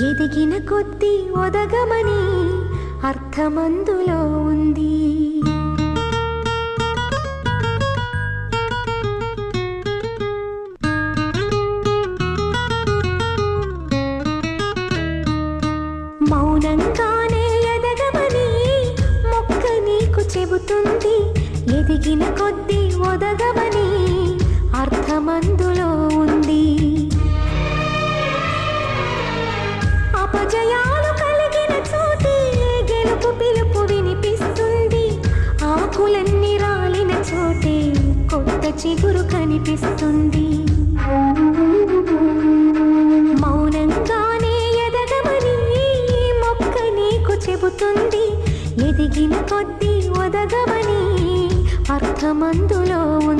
ఎదిగిన కొద్దీ ఒదగమని అర్థమందులో ఉంది. మౌనంగానే ఎదగమని మొక్క నీకు చెబుతుంది. ఎదిగిన కొద్దీ ఒదగమని అర్థమందులో ఉంది. అపజయాలు కలిగిన చోటే గెలుపు పిలుపు వినిపిస్తుంది. ఆకులన్నీ రాలిన చోటే కొత్త చిగురు కనిపిస్తుంది. మౌనంగానే ఎదగమని మొక్క నీకు చెబుతుంది. ఎదిగిన కొద్దీ ఒదగమని అర్థమందులో ఉంది.